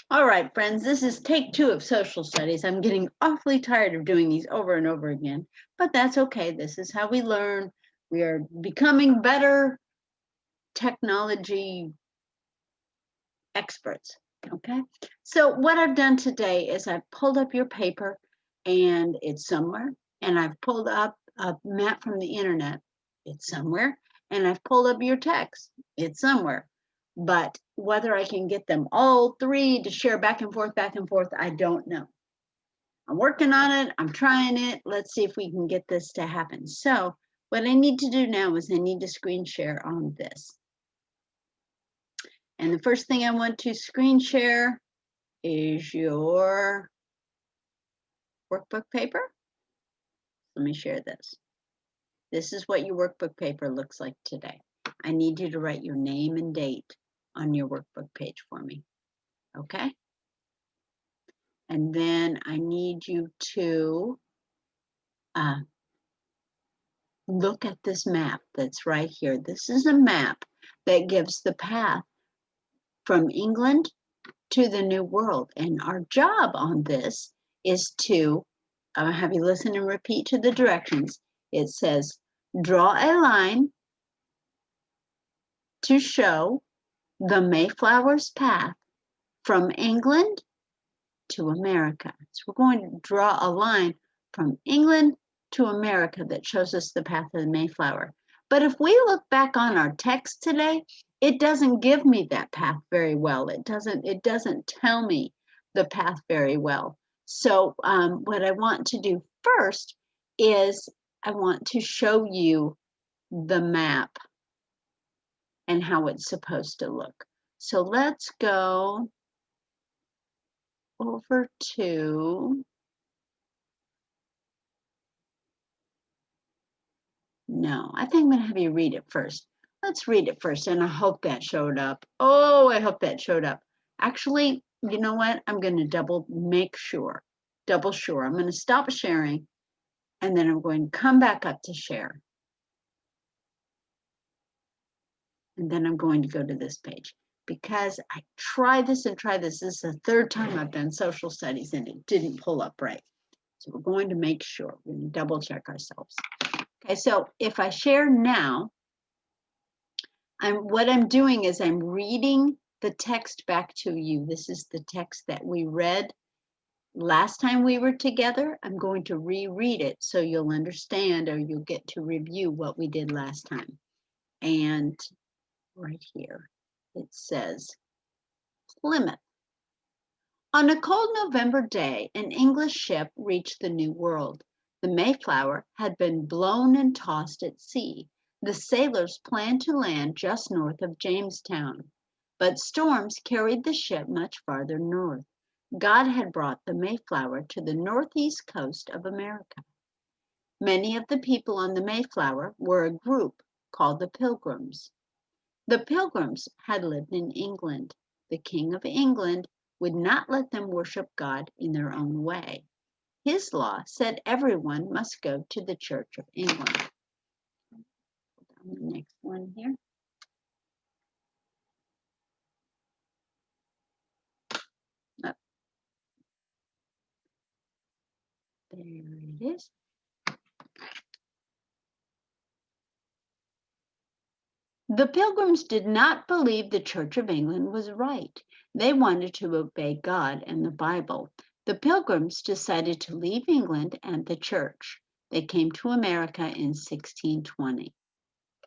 All right, friends, this is take 2 of social studies. I'm getting awfully tired of doing these over and over again, but that's okay. This is how we learn. We are becoming better technology experts, okay? So what I've done today is I've pulled up your paper and it's somewhere, and I've pulled up a map from the internet, it's somewhere, and I've pulled up your text, it's somewhere. But whether I can get them all 3 to share back and forth, I don't know. I'm working on it, I'm trying it. Let's see if we can get this to happen. So what I need to do now is I need to screen share on this. And the first thing I want to screen share is your workbook paper. Let me share this. This is what your workbook paper looks like today. I need you to write your name and date on your workbook page for me, okay? And then I need you to look at this map that's right here. This is a map that gives the path from England to the New World. And our job on this is to have you listen and repeat to the directions. It says, draw a line to show the Mayflower's path from England to America. So we're going to draw a line from England to America that shows us the path of the Mayflower. But if we look back on our text today, it doesn't give me that path very well. It doesn't tell me the path very well. So what I want to do first is I want to show you the map and how it's supposed to look. So let's go over to, no, I think I'm going to have you read it first. Let's read it first, and I hope that showed up. Oh, I hope that showed up. Actually, you know what? I'm going to double sure. I'm going to stop sharing, and then I'm going to come back up to share. And then I'm going to go to this page because I try this and try this. This is the 3rd time I've done social studies and it didn't pull up right. So we're going to make sure, we're going to double check ourselves. Okay, so if I share now, what I'm doing is I'm reading the text back to you. This is the text that we read last time we were together. I'm going to reread it so you'll understand or you'll get to review what we did last time. And right here, it says, Plymouth. On a cold November day, an English ship reached the New World. The Mayflower had been blown and tossed at sea. The sailors planned to land just north of Jamestown, but storms carried the ship much farther north. God had brought the Mayflower to the northeast coast of America. Many of the people on the Mayflower were a group called the Pilgrims. The Pilgrims had lived in England. The King of England would not let them worship God in their own way. His law said everyone must go to the Church of England. Put down the next one here. Oh, there it is. The Pilgrims did not believe the Church of England was right. They wanted to obey God and the Bible. The Pilgrims decided to leave England and the church. They came to America in 1620.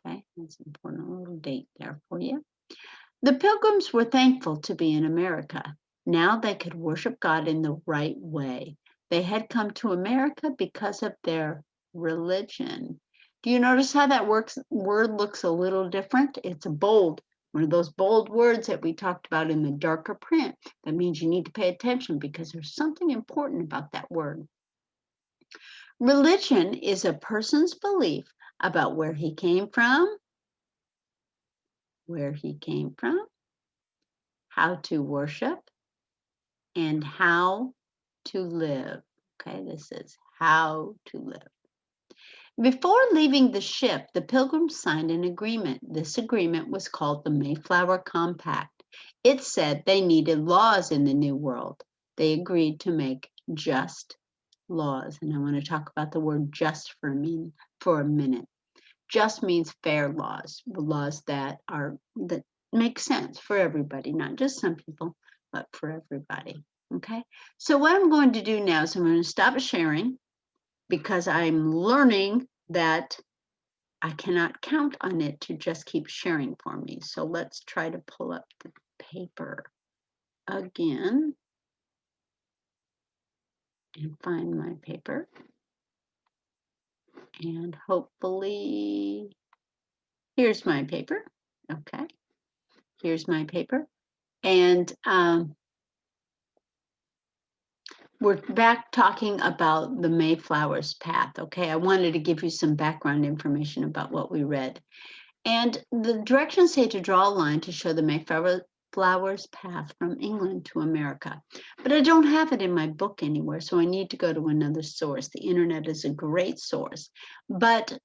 Okay, that's an important little date there for you. The Pilgrims were thankful to be in America. Now they could worship God in the right way. They had come to America because of their religion. Do you notice how that word looks a little different? It's a bold, one of those bold words that we talked about in the darker print. That means you need to pay attention because there's something important about that word. Religion is a person's belief about where he came from, how to worship, and how to live. Okay, this is how to live. Before leaving the ship, the Pilgrims signed an agreement. This agreement was called the Mayflower Compact. It said they needed laws in the New World. They agreed to make just laws. And I want to talk about the word just for a minute. Just means fair laws, laws that make sense for everybody, not just some people, but for everybody. Okay. So what I'm going to do now is I'm going to stop sharing because I'm learning that I cannot count on it to just keep sharing for me. So let's try to pull up the paper again and find my paper. And hopefully, here's my paper. Okay, here's my paper. And we're back talking about the Mayflower's path. Okay, I wanted to give you some background information about what we read. And the directions say to draw a line to show the Mayflower's path from England to America. But I don't have it in my book anywhere, so I need to go to another source. The internet is a great source, but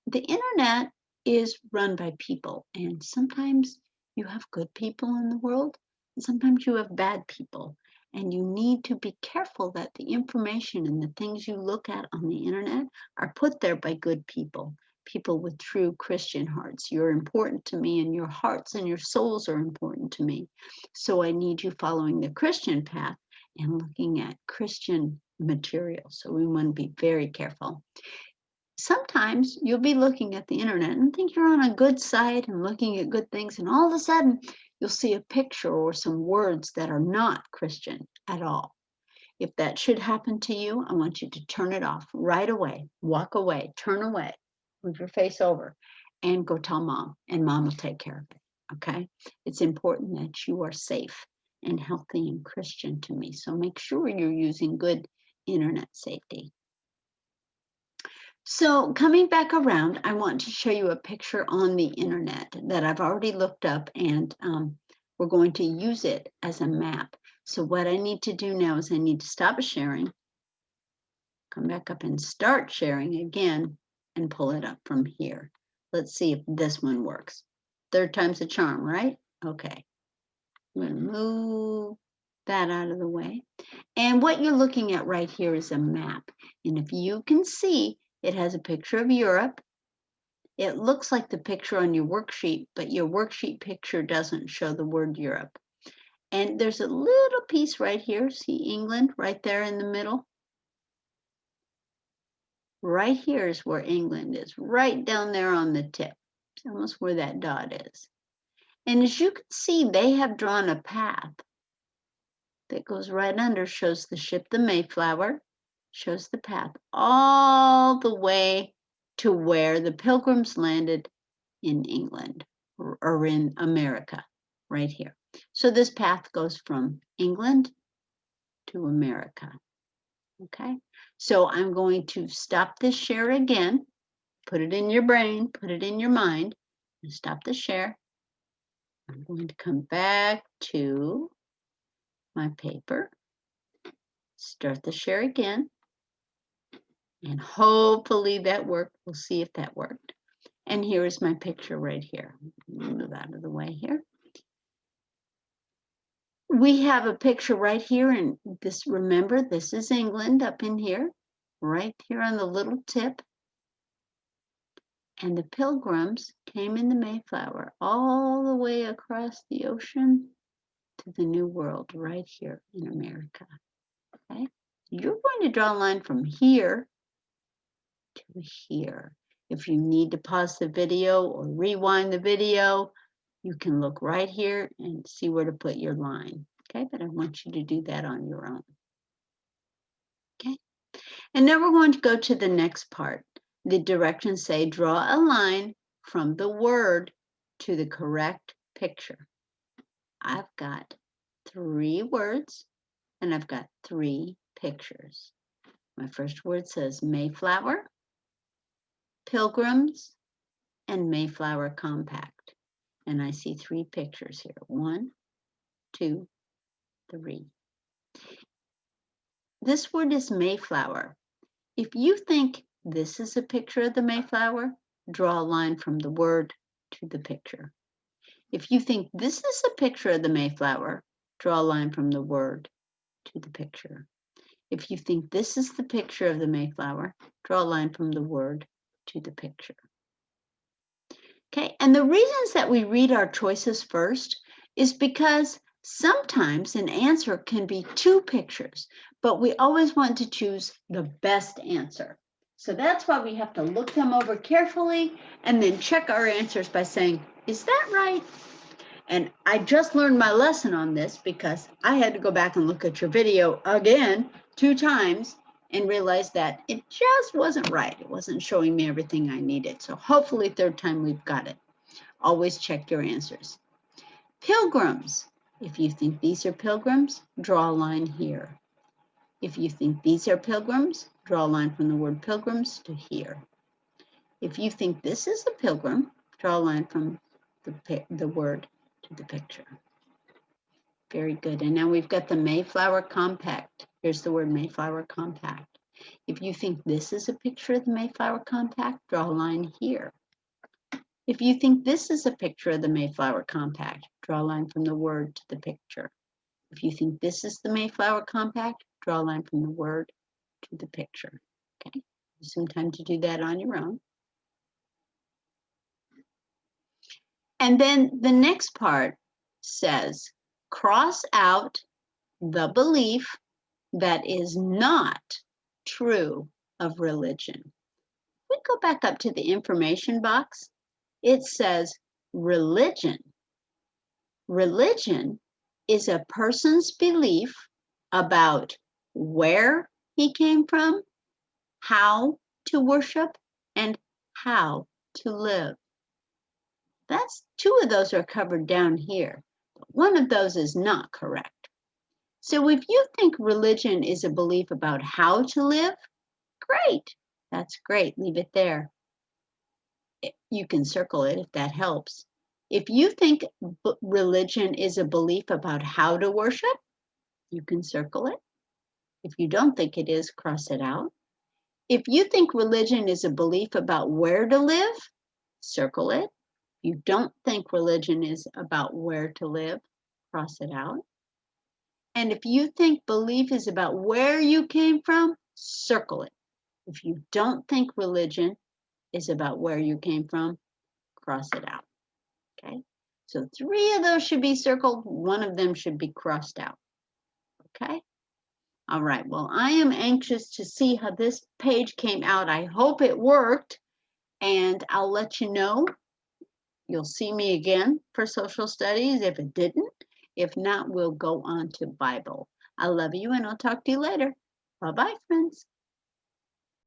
the internet is run by people, and sometimes you have good people in the world, and sometimes you have bad people. And you need to be careful that the information and the things you look at on the internet are put there by good people, people with true Christian hearts. You're important to me, and your hearts and your souls are important to me. So I need you following the Christian path and looking at Christian material. So we want to be very careful. Sometimes you'll be looking at the internet and think you're on a good site and looking at good things, and all of a sudden you'll see a picture or some words that are not Christian at all. If that should happen to you, I want you to turn it off right away, walk away, turn away, move your face over, and go tell mom, and mom will take care of it. Okay? It's important that you are safe and healthy and Christian to me. So make sure you're using good internet safety. So coming back around, I want to show you a picture on the internet that I've already looked up, and we're going to use it as a map. So what I need to do now is I need to stop sharing, come back up and start sharing again, and pull it up from here. Let's see if this one works. Third time's a charm, right? Okay. I'm going to move that out of the way. And what you're looking at right here is a map. And if you can see, it has a picture of Europe. It looks like the picture on your worksheet, but your worksheet picture doesn't show the word Europe. And there's a little piece right here. See England right there in the middle? Right here is where England is, right down there on the tip. It's almost where that dot is. And as you can see, they have drawn a path that goes right under, shows the ship, the Mayflower, shows the path all the way to where the Pilgrims landed in England or in America, right here. So this path goes from England to America. Okay, so I'm going to stop this share again, put it in your brain, put it in your mind, and stop the share. I'm going to come back to my paper, start the share again, and hopefully that worked. We'll see if that worked. And here is my picture right here. Move out of the way here. We have a picture right here, and this, remember, this is England up in here, right here on the little tip. And the Pilgrims came in the Mayflower all the way across the ocean to the New World right here in America. Okay, you're going to draw a line from here to here. If you need to pause the video or rewind the video, you can look right here and see where to put your line. Okay, but I want you to do that on your own. Okay, and now we're going to go to the next part. The directions say draw a line from the word to the correct picture. I've got 3 words and I've got 3 pictures. My first word says Mayflower, Pilgrims, and Mayflower Compact. And I see 3 pictures here. 1, 2, 3. This word is Mayflower. If you think this is a picture of the Mayflower, draw a line from the word to the picture. If you think this is a picture of the Mayflower, draw a line from the word to the picture. If you think this is the picture of the Mayflower, draw a line from the word to the picture. Okay, and the reasons that we read our choices first is because sometimes an answer can be two pictures, but we always want to choose the best answer. So that's why we have to look them over carefully and then check our answers by saying, is that right? And I just learned my lesson on this because I had to go back and look at your video again 2 times and realize that it just wasn't right. It wasn't showing me everything I needed. So hopefully third time we've got it. Always check your answers. Pilgrims. If you think these are pilgrims, draw a line here. If you think these are pilgrims, draw a line from the word pilgrims to here. If you think this is a pilgrim, draw a line from the word to the picture. Very good. And now we've got the Mayflower Compact. Here's the word Mayflower Compact. If you think this is a picture of the Mayflower Compact, draw a line here. If you think this is a picture of the Mayflower Compact, draw a line from the word to the picture. If you think this is the Mayflower Compact, draw a line from the word to the picture. Okay, some time to do that on your own. And then the next part says, cross out the belief that is not true of religion. We go back up to the information box. It says religion. Religion is a person's belief about where he came from, how to worship, and how to live. That's 2 of those are covered down here. One of those is not correct. So if you think religion is a belief about how to live, great. That's great. Leave it there. You can circle it if that helps. If you think religion is a belief about how to worship, you can circle it. If you don't think it is, cross it out. If you think religion is a belief about where to live, circle it. If you don't think religion is about where to live, cross it out. And if you think belief is about where you came from, circle it. If you don't think religion is about where you came from, cross it out. Okay, so 3 of those should be circled, 1 of them should be crossed out. Okay, all right, well, I am anxious to see how this page came out. I hope it worked, and I'll let you know. You'll see me again for social studies if it didn't. If not, we'll go on to Bible. I love you, and I'll talk to you later. Bye-bye, friends.